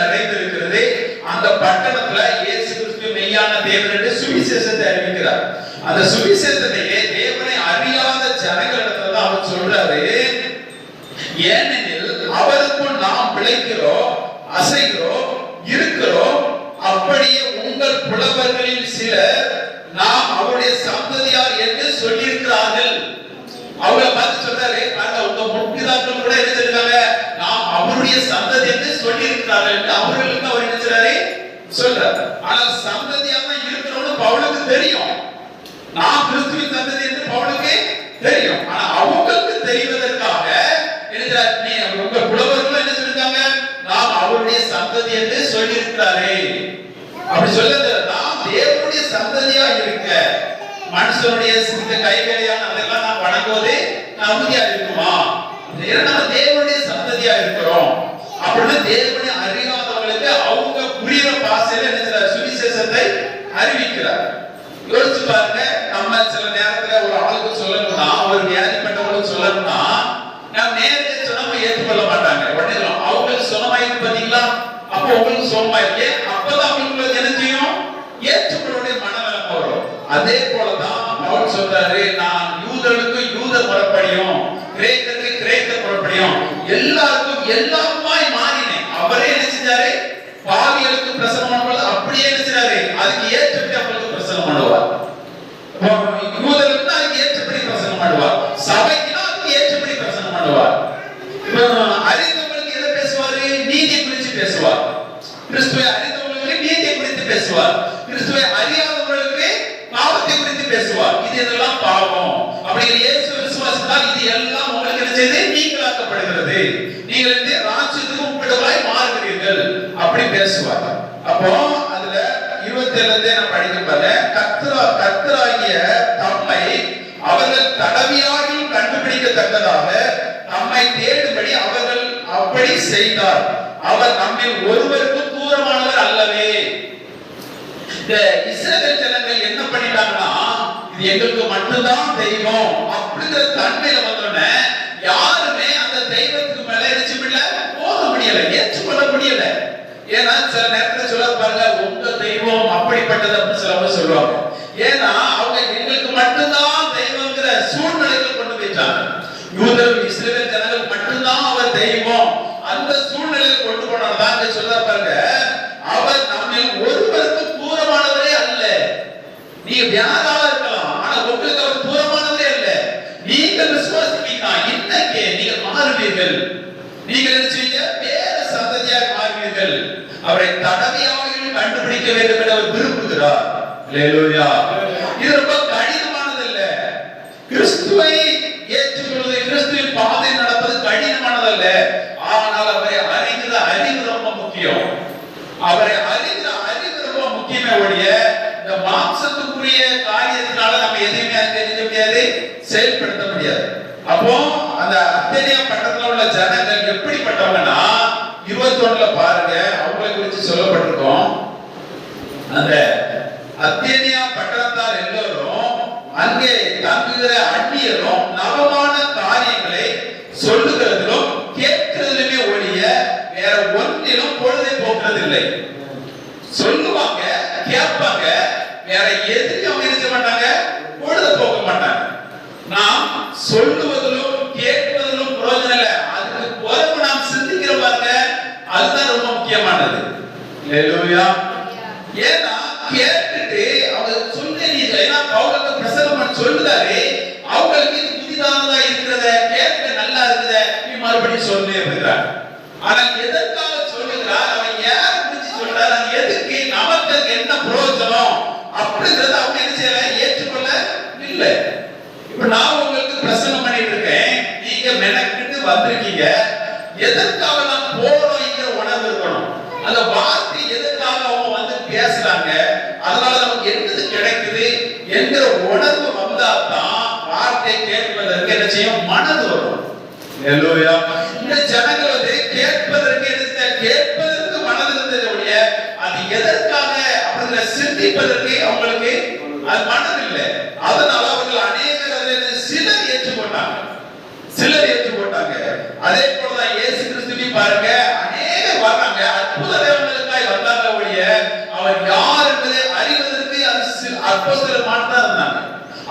நிறைந்திருக்கிறது. அந்த பட்டணத்துல இயேசு கிறிஸ்து மெய்யான தேவன் என்று சுவிசேஷத்தை அறிவிக்கிறார். அந்த சுவிசேஷத்தையே தேவனை அறியாத ஜனங்களிடத்துல தான் அவர் சொல்றாரு. ஏனெனில் அவருக்குள் நாம் பிழைக்கிறோம், அசைகிறோம், இருக்கிறோம். அப்படியே உங்கள் புலவர்களில் சிலர் நாம் அவருடைய சந்ததியார் என்று சொல்லியிருக்கிறார்கள். அவங்களை பார்த்து சொல்றாரு, உங்க முற்பிதாக்கள் கூட என்ன சொல்றாங்க, நாம் அவருடைய சந்ததி என்று சொல்லியிருக்கிறார்கள் என்று அவர்களுக்கு அவர் என்ன சொல்றாரு சொல்றாரு. ஆனால் சந்ததியாக தான் இருக்கிறோம்னு பவுலுக்கு தெரியும். நாம் கிறிஸ்துவின் சந்ததி என்று பவுலுக்கு தெரியும். ஆனா அவங்களுக்கு தெரிவதற்காக உங்க புலவர்கள் என்ன சொல்லிருக்காங்க, நாம் அவருடைய சந்ததி என்று சொல்லியிருக்கிறாரே. அப்படி சொல்லுறது நாம் தேவனுடைய சந்ததியா இருக்க மனுஷனுடைய சிந்த கைவேலையான அதெல்லாம் நாம் வணங்குவதே தகுதியா இருக்குமா? நம்ம தேவனுடைய சந்ததியா இருக்கிறோம் அப்படின்னு தேவனை அறியாதவங்களுக்கு அவங்க புரியுற பாசையில என்ன சுவிசேஷத்தை அறிவிக்கிறார். யோசிச்சு பாருங்க, நம்ம சில நேரத்துல ஒரு ஆளுக்கு சொல்லணும்னா, ஒரு வியாதிப்பட்டவங்களுக்கு சொல்லணும்னா, நம்ம நேரத்தை சொன்னா ஏற்றுக்கொள்ள மாட்டாங்க. உடனே அவங்களுக்கு சொன்னமாயிருக்கு பாத்தீங்களா, அப்போ உங்களுக்கு சொன்னமாயிருக்கு, அப்பதான் அவங்களுக்கு என்ன செய்யும், ஏற்றுக்கொள்ளுடைய மனநலம் வரும். அதே போலதான் பவுல் சொல்றாரு, நான் யூதர்களுக்கு யூத முறைப்படியும் கிரேக்கருக்கு கிரேக்க முறைப்படியும் எல்லாருக்கும் எல்லாருமாய் மாறினேன். அவரே என்ன செஞ்சாரு, பாவிகளுக்கு பிரசனம் பண்ணும்போது அப்படியே என்ன செய்றாரு, அதுக்கு ஏற்றபடி அவங்களுக்கு பிரசனம் பண்ணுவார். யூதர்களுக்கு அதுக்கு ஏற்றபடி பிரசனம் பண்ணுவார், சபைக்கு அதுக்கு ஏற்றபடி பிரசனம் பண்ணுவார். அறிந்தவங்களுக்கு எதை பேசுவாரு, நீதியை குறித்து பேசுவார். கிறிஸ்துவை அறிந்தவங்களுக்கு நீதியை குறித்து பேசுவார். கிறிஸ்துவை அறியாதவர்களுக்கு பாவத்தை குறித்து பேசுவார். இது இதெல்லாம் பாவம், அப்படிங்கிற இயேசு விசுவாசித்தால் இது எல்லாம் உங்களுக்கு என்ன செய்து நீங்களாக்கப்படுகிறது, நீங்கள் இந்த ராஜ்யத்துக்கு உட்பட்டவராய் மாறுகிறீர்கள் அப்படி பேசுவார். அப்போ அதுல 27 நான் படிக்க போறேன். கர்த்தராகிய தம்மை அவர்கள் தடவியாகி கண்டுபிடிக்கத்தக்கதாக நம்மை தேடும்படி அவர்கள் அப்படி செய்தார். அவர் நம்மில் ஒருவருக்கு தூரமானவர் அல்லவே. இந்த இஸ்ரவேல் ஜனங்கள் என்ன பண்ணிட்டாங்கன்னா, இது எங்களுக்கு மட்டும்தான் தெய்வம் அப்படிங்கிற தன்மையில வந்தோடனே யாருமே அந்த தெய்வத்துக்கு மேல எரிச்சுமில்ல போக முடியல, ஏற்றுக்கொள்ள முடியல. ஏன்னா சில நேரத்துல சொல்ல பாருங்க, உங்க தெய்வம் அப்படிப்பட்டது அப்படின்னு சிலவங்க சொல்லுவாங்க. ஏன்னா அவங்க எங்களுக்கு மட்டும்தான் தெய்வங்கிற சூழ்நிலைக்கு கொண்டு போயிட்டாங்க. யூதர்கள் இஸ்ரவேல் ஜனங்கள் மட்டும்தான் அவர் தெய்வம் அந்த சூழ்நிலையில் கொண்டு போனதான் சொல்ல பாருங்க, அவர் நம்மில் ஒருவருக்கு தூரமானவரே அல்ல. நீங்க வியாதாவா இருக்கலாம், ஆனா உங்களுக்கு அவர் தூரமானவரே அல்ல. நீங்கள் விசுவாசிப்பீங்கன்னா இன்னைக்கு நீங்க மாறுவீர்கள். நீங்கள் என்ன செய்ய, வேற சந்ததியாக மாறுவீர்கள். அவரை தடவியாக கண்டுபிடிக்க வேண்டும் என்று அவர் விரும்புகிறார். அல்லேலூயா. இது ரொம்ப கடினமானது இல்ல. கிறிஸ்துவை ஏற்றுக்கொள்வது, கிறிஸ்துவின் பாதை நடப்பது கடினமானது அல்ல. ஆனால் அவரை அறிகிற அறிவு ரொம்ப முக்கியம். அவரை அறிகிற அறிவு ரொம்ப முக்கியமே ஒழிய இந்த மாம்சத்துக்குரிய காரியத்தினால நம்ம எதையுமே தெரிஞ்ச முடியாது, செயல்படுத்த முடியாது. அப்போ அந்த அத்தேனியா பட்டணத்துல உள்ள ஜனங்கள் எப்படிப்பட்டவங்கன்னா, 21ல பாருங்க, அவங்களை குறித்து சொல்லப்பட்டிருக்கோம். அந்த அத்தேனியா பட்டணத்தார் எல்லோரும் அங்கே தங்குகிற அந்நியரும் நவமான காரியங்களை சொல்லுகிறதிலும் கேட்கிறதிலுமே ஒழிய வேற ஒன்றிலும் பொழுதை போக்குறதில்லை. சொல்லுவாங்க, கேட்பாங்க, வேற எதுக்கு அவங்க இருக்க மாட்டாங்க, பொழுதை போக்க மாட்டாங்க. நாம் சொல்லுவதிலும் கேட்பதிலும் பிரயோஜனம் இல்லை, அதுக்கு பிறகு நாம் சிந்திக்கிற பாருங்க, அதுதான் ரொம்ப முக்கியமானது. அல்லேலூயா. ஏன்னா கேட்டுட்டு அவங்க சொல்லுறீங்க, ஏன்னா பவுலுக்கு பிரசங்கம் சொல்லுதாரு, அவங்களுக்கு இது புதிதானதா இருக்கிறத, கேட்க நல்லா இருக்குத, நீ மறுபடியும் சொல்லு அப்படிங்கிறார். ஆனா எதற்காக சொல்லுகிறார், அவன் யாரை குறித்து சொல்றார், அது எதுக்கு, நமக்கு என்ன பிரயோஜனம் அப்படிங்கறத அவங்க என்ன செய்யல, ஏற்றுக்கொள்ள இல்லை. இப்ப நான் உங்களுக்கு பிரசங்கம் பண்ணிட்டு இருக்கேன், நீங்க மெனக்கிட்டு வந்திருக்கீங்க, எதற்காக நான் போறோம்ங்கிற உணர்வு இருக்கணும். அந்த வார்த்தை எதற்காக அவங்க வந்து பேசுறாங்க, அதனால நமக்கு என்னது கிடைக்குது என்கிற உணர்வு வந்தாதான் வார்த்தை கேட்பதற்கு என்ன செய்யும், மனது வரும். அல்லேலூயா. இந்த ஜனங்கள் வந்து கேட்பதற்கு கேட்பதற்கு மனது இருந்ததுடைய அது எதற்காக அப்படிங்கிற சிந்திப்பதற்கு அவங்களுக்கு அது மனது இல்லை. அதனால அவர்கள் அநேகர் சிலர் ஏற்றுக்கொண்டாங்க. அதே போலதான் இயேசு கிறிஸ்துவை பாருங்க, அநேக வர்றாங்க, அற்புத தேவனுக்காய் வந்தாங்க ஒழிய அவர் யார் என்பதை அறிவதற்கு அது அப்போஸ்தலர் மட்டும் இருந்தாங்க.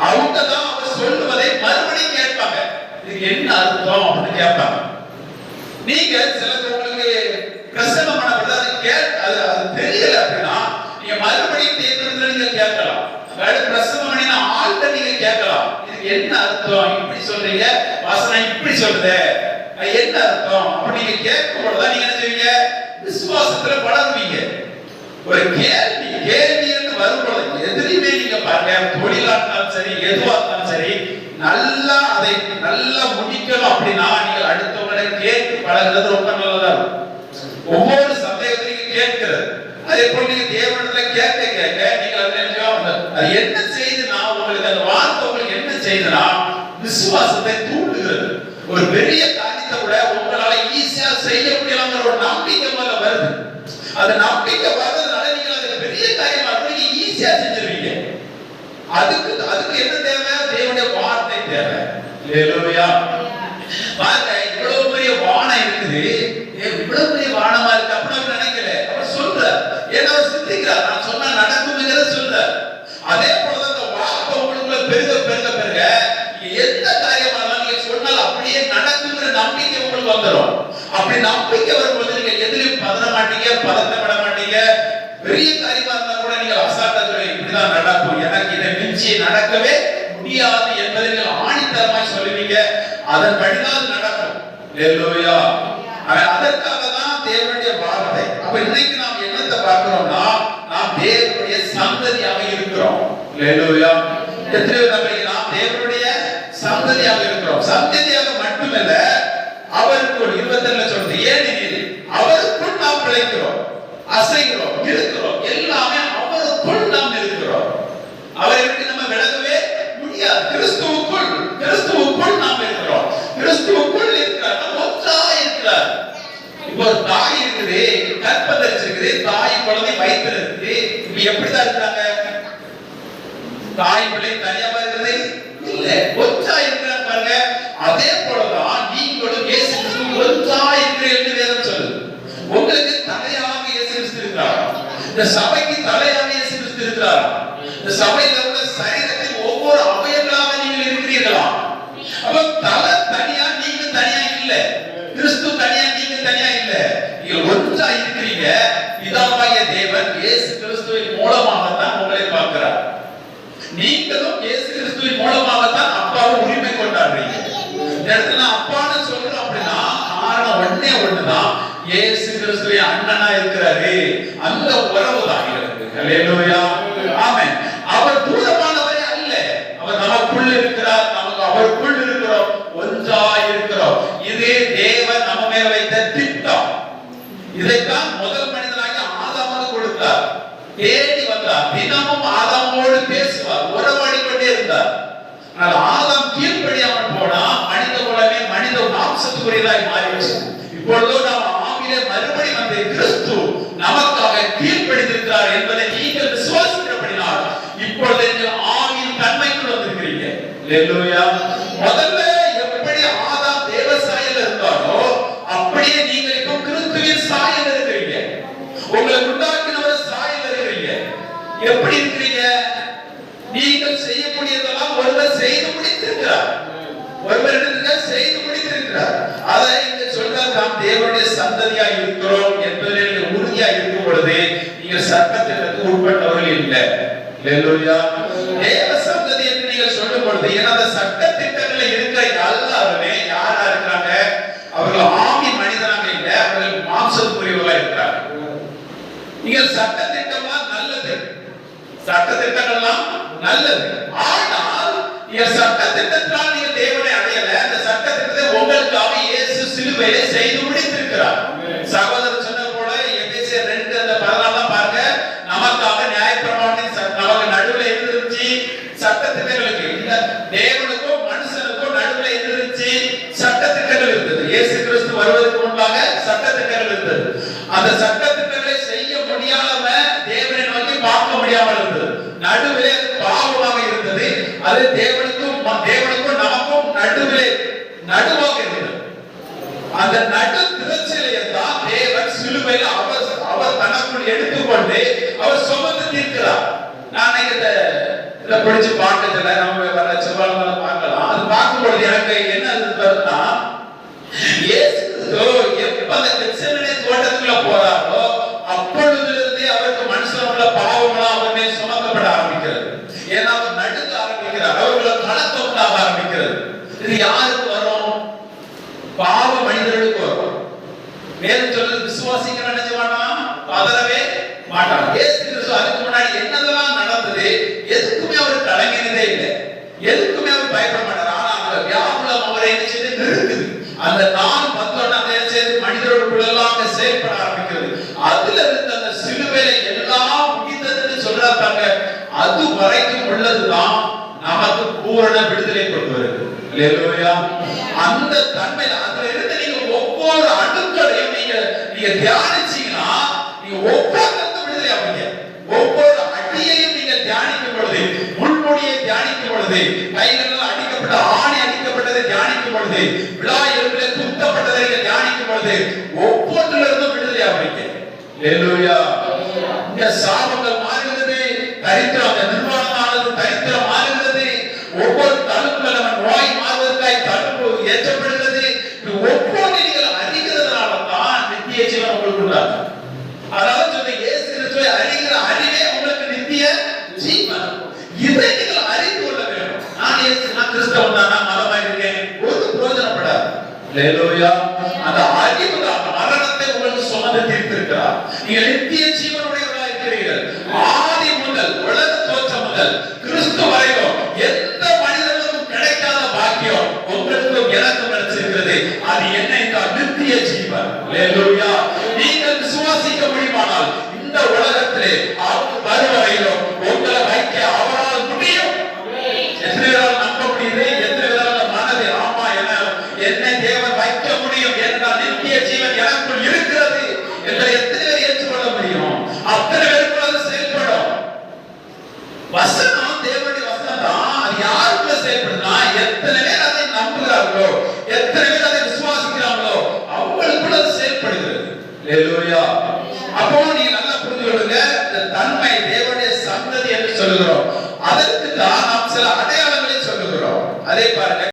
அவங்க தான் அவர் சொல்லுவதை மறுபடியும் கேட்பாங்க. இது என்ன அர்த்தம் அப்படின்னு கேட்பாங்க. நீங்க சிலது உங்களுக்கு பிரசங்கம் பண்ணப்படுது, அது தெரியல அப்படின்னா நீங்க மறுபடியும் தேர்ந்தெடுத்து நீங்க கேட்கலாம். பிரசங்கம் பண்ணினா ஆள்கிட்ட நீங்க கேட்கலாம், இதுக்கு என்ன அர்த்தம், இப்படி சொல்றீங்க, வாசனை இப்படி சொல்லுது, என்ன அர்த்தம் அப்படி நீங்க கேட்கும் பொழுதுதான் நீங்க என்ன செய்வீங்க, விசுவாசத்துல வளருவீங்க. ஒரு கேள்வி என்று வரும்பொழுது எதிரியுமே நீங்க பாருங்க, தொழிலாட்டினாலும் சரி எதுவா இருந்தாலும் சரி, நல்லா அதை நல்லா முடிக்கணும் அப்படின்னா நீங்கள் அடுத்தவங்களை கேட்டு பழகுறது ரொம்ப நல்லதா இருக்கும். ஒவ்வொரு சந்தேகத்தையும் கேட்கிறது, அதே போல நீங்க தேவனிடத்துல கேட்க கேட்க நீங்க அது என்ன செய்துனா உங்களுக்கு அந்த வார்த்தை உங்களுக்கு என்ன செய்துனா விசுவாசத்தை தூண்டுகிறது. ஒரு பெரிய காரியத்தை கூட உங்களால ஈஸியா செய்ய முடியலாங்கிற ஒரு நம்பிக்கை மேல வருது. அந்த நம்பிக்கை வர்றதுனால நீங்க அது பெரிய காரியமா நீங்க ஈஸியா செஞ்சிருவீங்க. அதுக்கு என்ன தேவை, தேவனுடைய வார்த்தை தேவை. ஹalleluya. பாருங்க, இவ்வளவு பெரிய வானம் இருக்குது, இவ்வளவு பெரிய வானமா இருக்கு அப்படின்னு நினைக்கல, அவர் சொல்றார். ஏன்னா அவர் சிந்திக்கிறார், நான் சொன்னா நடக்கும்ங்கறத சொல்றார். அதே போல அந்த வார்த்தை உங்களுக்குள்ள பெருக பெருக பெருக எந்த காரியமா இருந்தாலும் நீங்க சொன்னால் அப்படியே நடக்கும்ங்கற நம்பிக்கை உங்களுக்கு வந்துரும். அப்படி நம்பிக்கை வரும்போது நீங்க எதிலும் பதற மாட்டீங்க, பதட்டப்பட மாட்டீங்க. பெரிய காரியமா இருந்தா கூட நீங்க அசால்ட்டா சொல்லுவீங்க, இப்படிதான் நடக்கும், எனக்கு இதை மிஞ்சி நடக்கவே முடியாது என்பதை நீங்கள் ஆணித்தரமாய் சொல்லுவீங்க. அதன்படிதான் நடக்கும். ஹalleluya. அதற்காக தான் தேவனுடைய வார்த்தை. அப்ப இன்னைக்கு நாம் என்னத்தை பார்க்கிறோம்னா, நாம் தேவனுடைய சந்ததியாக இருக்கிறோம். ஹalleluya. எத்தனை நம்புறீங்க நாம் தேவனுடைய சந்ததியாக இருக்கிறோம்? சந்ததியாக மட்டுமல்ல, அவருக்குள் 22ல சொல்றது, ஏனெனில் அவருக்குள் நாம் பிழைக்கிறோம், அசைகிறோம், இருக்கிறோம், எல்லாமே அவருக்குள் நாம் இருக்கிறோம். அவருக்கு நம்ம விலகவே முடியாது. கிறிஸ்துவுக்குள் நாம் இருக்கிறோம். கிறிஸ்துவுக்குள் இருக்கிறார், ஒன்றாய் இருக்கிறார். இப்போ ஒரு தாய் இருக்குது, கற்பம் தரிச்சிருக்குது, தாய் குழந்தை வயித்துல இருக்குது. இப்ப எப்படிதான் இருக்கிறாங்க? தாய் பிள்ளை தனியாவா இருக்கிறது இல்ல, ஒன்றாய் இருக்கிறாங்க. பாருங்க, அதே போலதான் நீங்களும் இயேசு கிறிஸ்து ஒன்றாய் இருக்கிறீர்கள் என்று வேதம் சொல்லுது. உங்களுக்கு தலையாக இயேசு கிறிஸ்து இருக்கிறார், இந்த சபைக்கு தலையாக இயேசு கிறிஸ்து இருக்கிறார். இந்த சபையில உள்ள சரீரத்தில் ஒவ்வொரு அவயங்களாக நீங்கள் இருக்கிறீர்களா? அப்ப தலை தனியா நீங்க தனியா இல்ல, கிறிஸ்து தனியா நீங்க தனியா இல்ல, நீங்க ஒன்றா இருக்கிறீங்க. பிதாவாகிய தேவன் இயேசு கிறிஸ்துவின் மூலமாகத்தான் உங்களை பார்க்கிறார். நீங்களும் இயேசு கிறிஸ்துவின் மூலமாகத்தான் அப்பாவை உரிமை கொண்டாடுறீங்க. இந்த இடத்துல அப்பான்னு சொல்றோம் அப்படின்னா காரணம் ஒண்ணுதான், இயேசு கிறிஸ்துவின் அண்ணனா இருக்கிறாரு, அந்த உறவு தான் இருக்கு. ஹalleluya. ஆமென். அவர் தூரமானவரே அல்ல, அவர் நமக்குள்ள இருக்கிறார், நமக்கு அவருக்குள் இருக்கிறோம், ஒன்றாய் இருக்கிறோம். இது தேவன் நம்ம மேல வைத்த திட்டம். இதைத்தான் முதல் மனிதனாகிய ஆதாமுக்கு கொடுத்தார். தேடி வந்தார், தினமும் ஆதாமோடு பேசுவார், உறவாடி கொண்டே இருந்தார். ஆனால் ஆதாம் கீழ்ப்படியாமல் போனா மனித குலமே மனித மாம்சத்துக்குரியதாய் மாறிடுச்சு. இப்பொழுதோ நாம் ஆவியிலே மறுபடி வந்து கிறிஸ்து நமக்காக கீழ்ப்படிந்திருக்கிறார் என்பதை நீங்கள் விசுவாசிக்கிறபடினால் இப்பொழுது நீங்கள் ஆவியின் தன்மைக்குள் வந்திருக்கிறீங்க. ஹalleluya. முதல்ல எப்படி ஆதாம் தேவ சாயல்ல இருந்தாரோ அப்படியே நீங்கள் இப்போ கிறிஸ்துவின் சாயல்ல இருக்கிறீங்க. உங்களை உண்டாக்கினவர் சாயல்ல இருக்கிறீங்க. எப்படி இருக்கிறீங்க? நீங்கள் செய்யக்கூடியதெல்லாம் ஒருவர் செய்து முடித்திருக்கிறார், ஒருவர் செய்து முடித்திருக்கிறார். அதை இங்க சொல்றார், நாம் தேவனுடைய சந்ததியா இருக்கிறோம் என்பதில் நீங்கள் உறுதியா இருக்கும் பொழுது நீங்கள் சட்டத்திற்கு உட்பட்டவர்கள் இல்லை. ஹalleluya. தேவ சந்ததி என்று நீங்கள் சொல்லும் பொழுது அந்த சட்ட திட்டங்களில் இருக்கிற எல்லாருமே யாரா இருக்கிறாங்க? அவர்கள் ஆவி மனிதனாக இல்லை, அவர்கள் மாம்சத்துக்குரியவர்களா இருக்கிறாங்க. நீங்கள் சட்ட திட்டம்லாம் நல்லது, சட்ட திட்டங்கள்லாம் நல்லது. ஆனால் சட்ட திட்டத்தால் நீங்கள் தேவனை அடையல. அந்த சட்ட திட்டத்தை உங்களுக்காக இயேசு சிலுவையிலே செய்து முடித்திருக்கிறார். சகோதரர் சொன்ன போல எபேசியர் 2:14 பாருங்க, நமக்காக நியாயப்பிரமாணத்தின் நமக்கு நடுவுல இருந்துச்சு சட்ட திட்டங்களுக்கு இல்ல, தேவனுக்கும் மனுஷனுக்கும் நடுவுல இருந்துச்சு சட்ட திட்டங்கள் இருந்தது. இயேசு கிறிஸ்து வருவதற்கு முன்பாக சட்ட திட்டங்கள் இருந்தது. அந்த சட்ட திட்டங்களை செய்ய முடியாம தேவனை நோக்கி பார்க்க முடியாமல் இருந்தது. நடுவிலே பாவமாக இருந்தது. அது தேவனுக்கும் நமக்கும் நடுவாக இருந்தது. அந்த நடு திரைச்சலையை தான் தேவன் சிலுவை சிலுவையில் அவர் தனக்குள் எடுத்துக்கொண்டு அவர் சுமந்து தீர்க்கிறார். நான் இதை படிச்சு பார்க்கறதுல நம்ம வர செவ்வாய்க்கிழமை பார்க்கலாம். அது பார்க்கும்போது எனக்கு என்ன வருதுன்னா, இயேசு எப்ப அந்த கெத்செமனே தோட்டத்துக்குள்ள போறாரோ அப்பொழுதிலிருந்தே அவருக்கு மனுஷனோட பாவங்களா அவர் மேல் சுமக்கப்பட ஆரம்பிக்கிறது. ஏன்னா அவர் நடுங்க ஆரம்பிக்கிறார், அவர்களை கலக்கம் உண்டாக ஆரம்பிக்கிறது. இது யாருக்கு வரும்? பாவ மனிதர்களுக்கு வரும். வேதம் சொல்றது விசுவாசிக்க நினைச்ச மாட்டான், பதறவே மாட்டான். இயேசு கிறிஸ்து அதுக்கு முன்னாடி என்னதெல்லாம் நடந்தது எதுக்குமே அவர் கலங்கினதே இல்லை, எதுக்குமே அவர் பயப்பட மாட்டார். ஆனா அந்த வியாகுலம் அவரை என்ன செய்து நிறுத்துது. அந்த நான் பத்தோட மனிதர்களுக்குள்ளெல்லாம் செயல்பட ஆரம்பிக்கிறது. அதுல இருந்து அந்த சிலுவையில எல்லாம் முடிந்ததுன்னு சொல்றாங்க. அது வரைக்கும் உள்ளதுதான் நமக்கு பூரண விடுதலை கொண்டு வருது. அல்லேலூயா. அந்த தன்மையில அதுல இருந்து நீங்க ஒவ்வொரு அணுக்களையும் நீங்க தியானிச்சீங்கன்னா நீங்க ஒவ்வொரு விடுதலை ஆவீங்க. ஒவ்வொரு அடியையும் நீங்க தியானிக்கும் பொழுது, முள்முடியை தியானிக்கும் பொழுது, கைகளெல்லாம் அடிக்கப்பட்ட ஆணி அடிக்கப்பட்டதை தியானிக்கும் பொழுது, விழா எலும்பிலே குத்தப்பட்டதை தியானிக்கும் பொழுது ஒவ்வொன்றிலிருந்தும் விடுதலை ஆவீங்க. அல்லேலூயா. இந்த சாபங்கள் மாறுகிறது, தரித்திரம், அந்த நிர்வாணமானது தரித்திரம் மாறுகிறது. ஒவ்வொரு தடுப்புகள் நம்ம நோய் மாறுவதற்காய் தடுப்பு ஏற்றப்படுகிறது. ஒவ்வொரு நீங்கள் அறிகிறதுனால தான் நித்திய ஜீவன் உங்களுக்கு உண்டாகும். அதாவது சொல்ல இயேசு கிறிஸ்துவை அறிகிற அறிவே உங்களுக்கு நித்திய ஜீவன். இதை நீங்கள் அறிந்து கொள்ள வேண்டும். நான் கிறிஸ்தவன் தான், நான் மதமா இருக்கேன், ஒரு பிரயோஜனப்படாது. அல்லேலூயா. அந்த அறிவு தான் மரணத்தை உங்களுக்கு சுமந்து தீர்த்திருக்கிறார். நீங்கள் நித்திய ஜீவனுடையவர்களாக இருக்கிறீர்கள். ஆதி முதல் உலக தோற்றம் முதல் கிறிஸ்து வரைக்கும் எந்த மனிதனுக்கும் கிடைக்காத பாக்கியம் உங்களுக்கும் எனக்கும் கிடைச்சிருக்கிறது. அது என்ன என்றால் நித்திய ஜீவன். அல்லேலூயா. நீங்கள் விசுவாசிக்க முடியுமானால் இந்த உலகத்திலே அவர் வருவரையிலும் உங்களை வைக்க அவரால் முடியும். எத்தனை பேரால் நம்ப முடியுது? எத்தனை பேரால் மனதை ஆமா என்னை தேவன் வைக்க முடியும் என்றால் நித்திய ஜீவன் எனக்குள் இருக்கிறது என்று எத்தனை பேர் ஏற்றுக்கொள்ள முடியும்? அத்தனை பேருக்குள்ள அது செயல்படும். வசனம் தேவனுடைய வசனம் தான். அது யாருக்குள்ள செயல்படுதுன்னா எத்தனை பேர் அதை நம்புகிறார்களோ, எத்தனை பேர் அதை விசுவாசிக்கிறார்களோ அவங்களுக்குள்ள அது செயல்படுகிறது. அல்லேலூயா. அப்போ நீங்க நல்லா புரிந்து கொள்ளுங்க, இந்த தன்மை தேவனுடைய சந்ததி என்று சொல்லுகிறோம். அதற்கு